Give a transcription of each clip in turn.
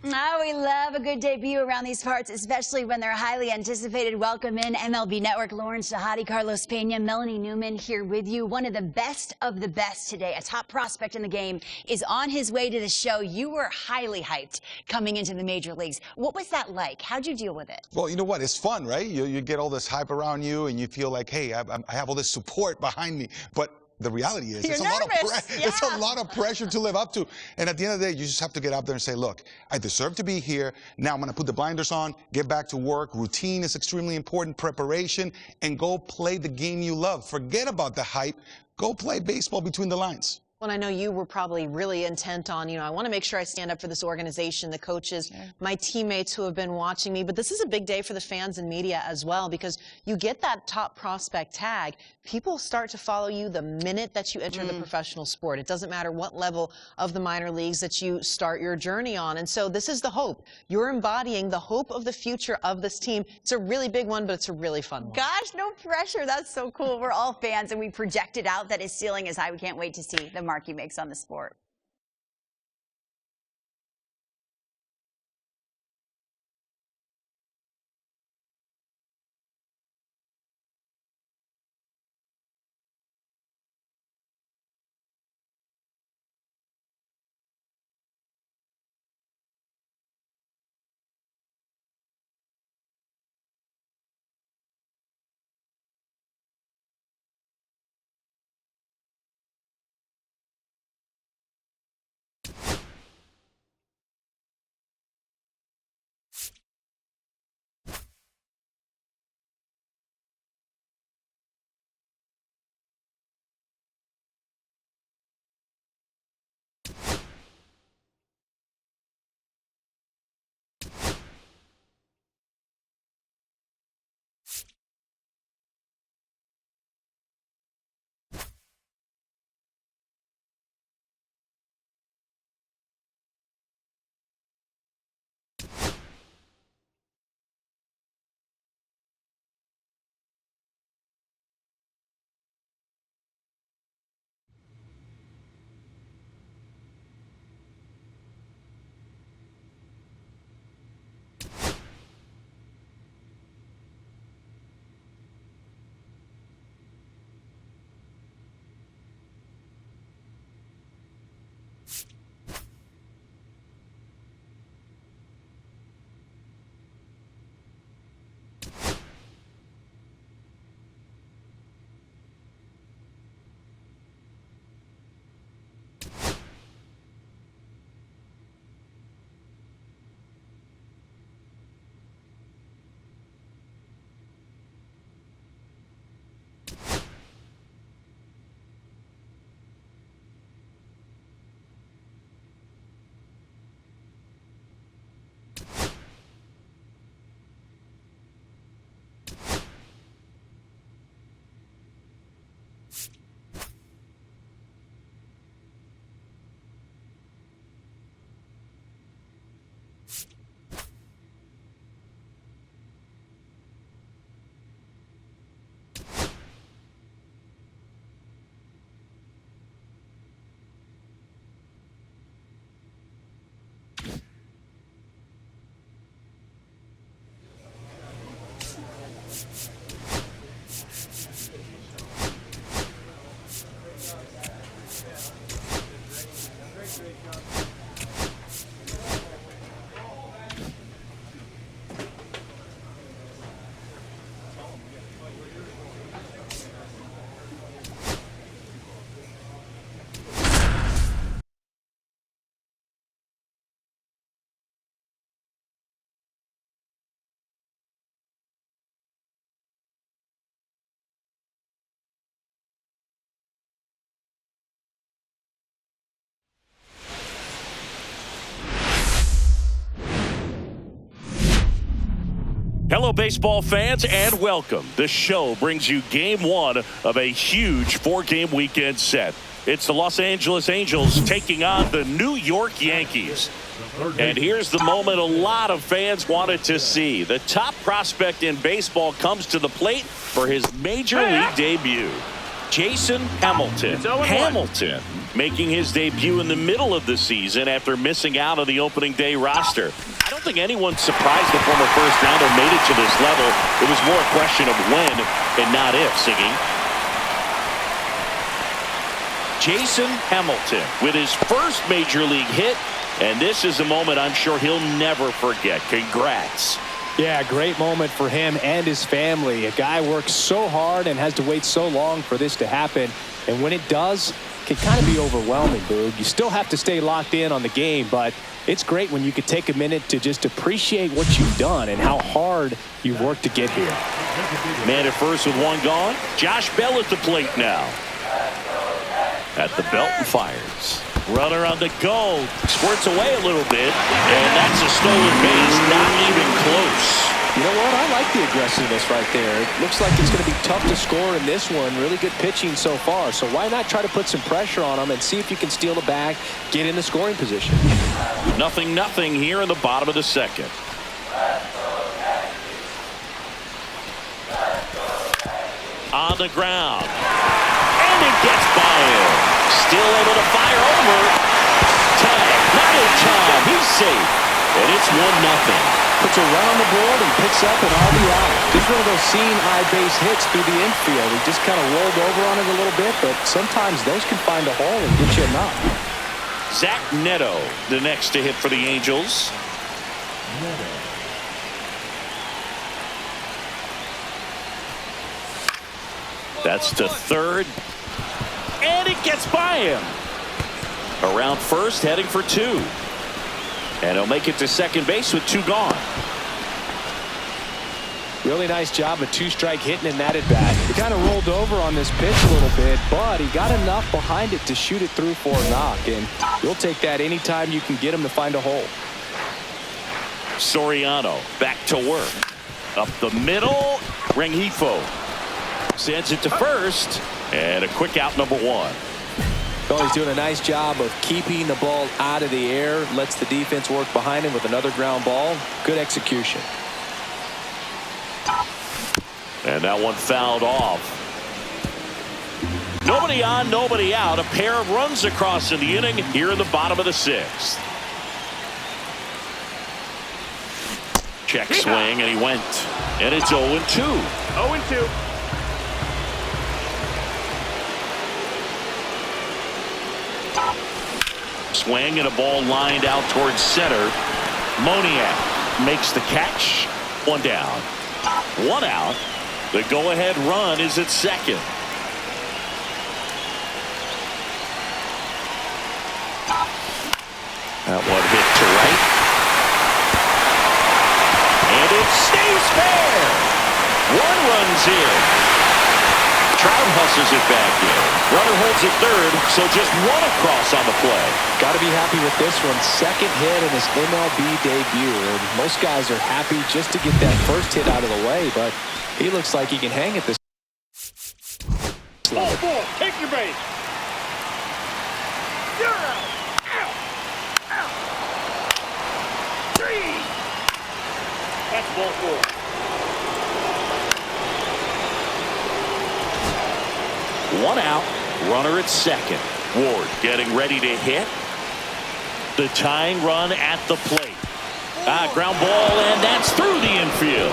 Oh, we love a good debut around these parts, especially when they're highly anticipated. Welcome in MLB Network, Lawrence Shahadi, Carlos Pena, Melanie Newman here with you. One of the best today, a top prospect in the game, is on his way to the show. You were highly hyped coming into the major leagues. What was that like? How'd you deal with it? Well, you know what? It's fun, right? You get all this hype around you, and you feel like, hey, I have all this support behind me. But the reality is, it's a lot of pressure to live up to. And at the end of the day, you just have to get out there and say, look, I deserve to be here. Now I'm going to put the blinders on, get back to work. Routine is extremely important, preparation, and go play the game you love. Forget about the hype. Go play baseball between the lines. Well, I know you were probably really intent on, I want to make sure I stand up for this organization, the coaches, my teammates who have been watching me. But this is a big day for the fans and media as well, because you get that top prospect tag. People start to follow you the minute that you enter the professional sport. It doesn't matter what level of the minor leagues that you start your journey on. And so this is the hope. You're embodying the hope of the future of this team. It's a really big one, but it's a really fun one. Gosh, no pressure. That's so cool. We're all fans, and we projected out that his ceiling is high. We can't wait to see the mark he makes on the sport. Hello, baseball fans, and welcome. The show brings you game one of a huge four-game weekend set. It's the Los Angeles Angels taking on the New York Yankees. And here's the moment a lot of fans wanted to see. The top prospect in baseball comes to the plate for his major league debut. Jason Hamilton. Hamilton making his debut in the middle of the season after missing out on the opening day roster. I don't think anyone's surprised the former first rounder made it to this level. It was more a question of when and not if, Siggy. Jason Hamilton with his first major league hit, and this is a moment I'm sure he'll never forget. Congrats. Yeah, great moment for him and his family. A guy works so hard and has to wait so long for this to happen. And when it does, it can kind of be overwhelming, Boog. You still have to stay locked in on the game, but it's great when you could take a minute to just appreciate what you've done and how hard you've worked to get here. Man at first with one gone. Josh Bell at the plate now. At the belt and fires. Runner on the go. Squirts away a little bit. And that's a stolen base. Not even close. You know what? I like the aggressiveness right there. It looks like it's going to be tough to score in this one. Really good pitching so far. So why not try to put some pressure on him and see if you can steal the bag, get in the scoring position. 0-0 here in the bottom of the second. On the ground. And it gets by him. Still able to fire over. Time. Not in time. He's safe. And it's 1-0. Puts a run on the board and picks up an RBI. Just one of those seeing eye base hits through the infield. He just kind of rolled over on it a little bit, but sometimes those can find a hole and get you a knock. Zach Neto, the next to hit for the Angels. That's to third. And it gets by him. Around first, heading for two. And he'll make it to second base with two gone. Really nice job of two-strike hitting in that at-bat. He kind of rolled over on this pitch a little bit, but he got enough behind it to shoot it through for a knock. And you'll take that anytime you can get him to find a hole. Soriano back to work. Up the middle. Rengifo sends it to first. And a quick out, number one. Well, he's doing a nice job of keeping the ball out of the air. Lets the defense work behind him with another ground ball. Good execution. And that one fouled off. Nobody on, nobody out. A pair of runs across in the inning here in the bottom of the sixth. Check swing, and he went. And it's 0-2. 0-2. Swing and a ball lined out towards center. Moniak makes the catch. One down. One out. The go-ahead run is at second. That one hit to right. And it stays fair. One runs in. Trout hustles it back in. Runner holds it third, so just one across on the play. Got to be happy with this one. Second hit in his MLB debut. And most guys are happy just to get that first hit out of the way, but he looks like he can hang at this. Ball, take your base. You're out. Out. Out. 3. That's ball 4. One out, runner at second. Ward getting ready to hit. The tying run at the plate. Ground ball, and that's through the infield.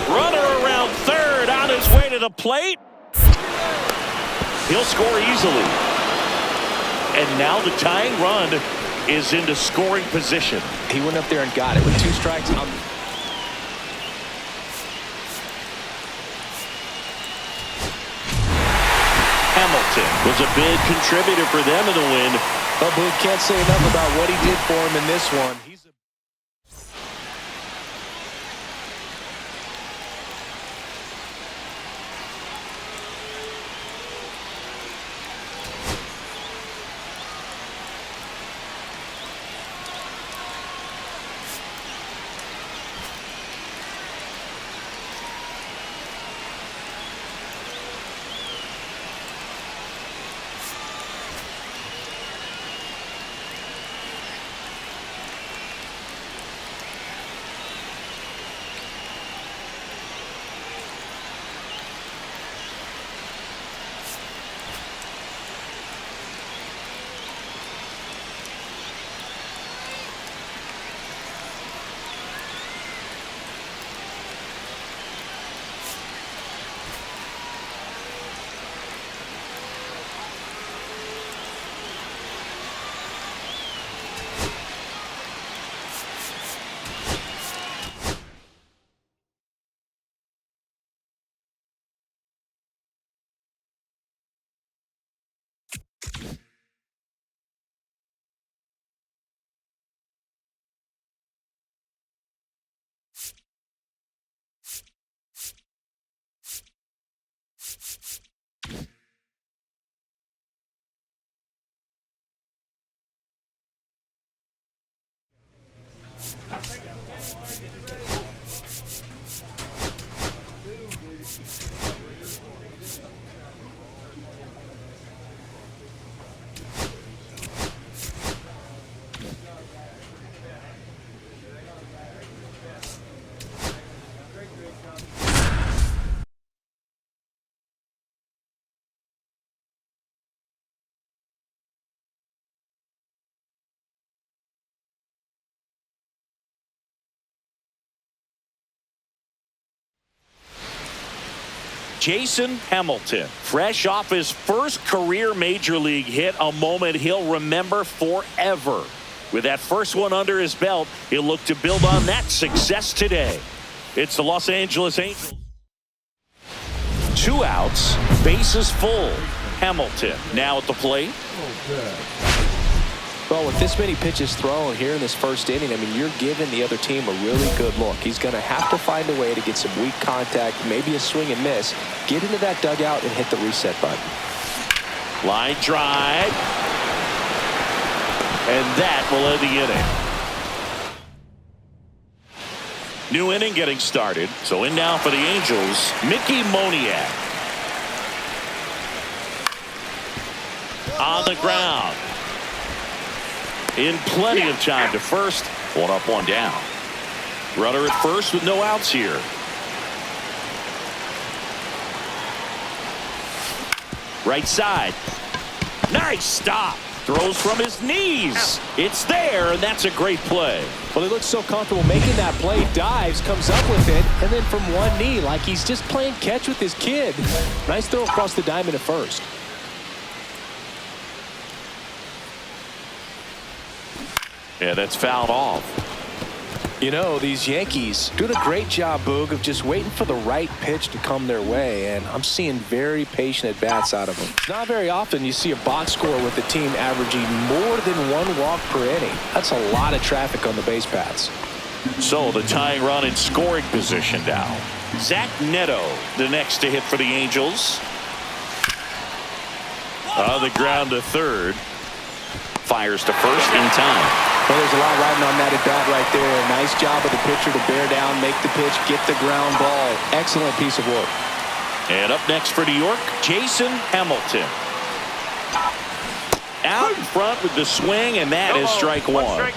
Runner around third on his way to the plate. He'll score easily. And now the tying run is into scoring position. He went up there and got it with two strikes on. Hamilton was a big contributor for them in the win. But Boog can't say enough about what he did for him in this one. Jason Hamilton, fresh off his first career major league hit, a moment he'll remember forever. With that first one under his belt, he'll look to build on that success today. It's the Los Angeles Angels. 2 outs, bases full. Hamilton now at the plate. Well, with this many pitches thrown here in this first inning, I mean, you're giving the other team a really good look. He's going to have to find a way to get some weak contact, maybe a swing and miss, get into that dugout and hit the reset button. Line drive. And that will end the inning. New inning getting started. So in now for the Angels, Mickey Moniak. On the ground. In plenty of time to first. 1 up, 1 down. Runner at first with no outs here. Right side. Nice stop. Throws from his knees. It's there, and that's a great play. Well, he looks so comfortable making that play. Dives, comes up with it, and then from one knee, like he's just playing catch with his kid. Nice throw across the diamond at first. Yeah, that's fouled off. You know, these Yankees doing a great job, Boog, of just waiting for the right pitch to come their way, and I'm seeing very patient at-bats out of them. It's not very often you see a box score with the team averaging more than 1 walk per inning. That's a lot of traffic on the base paths. So the tying run in scoring position now. Zach Neto, the next to hit for the Angels. On the ground to third. Fires to first in time. Well, there's a lot riding on that at bat right there. Nice job of the pitcher to bear down, make the pitch, get the ground ball. Excellent piece of work. And up next for New York, Jason Hamilton. Out in front with the swing, and that is strike 1. Strike.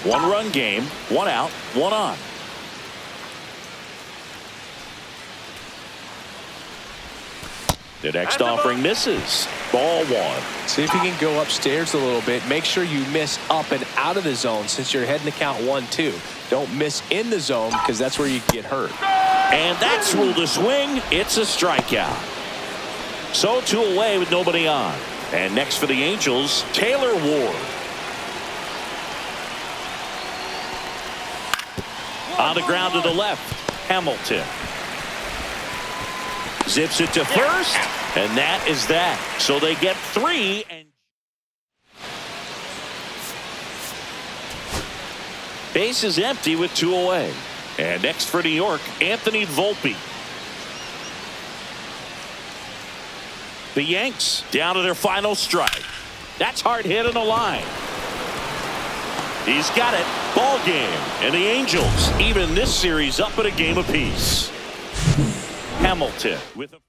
One-run game, 1 out, 1 on. The next offering misses. Ball 1. See if you can go upstairs a little bit. Make sure you miss up and out of the zone since you're heading to count 1-2. Don't miss in the zone because that's where you can get hurt. And that's ruled a swing. It's a strikeout. So 2 away with nobody on. And next for the Angels, Taylor Ward. On the ground to the left, Hamilton. Zips it to first, and that is that. So they get 3. And base is empty with 2 away. And next for New York, Anthony Volpe. The Yanks down to their final strike. That's hard hit on the line. He's got it. Ball game. And the Angels even this series up at a game apiece. Hamilton with a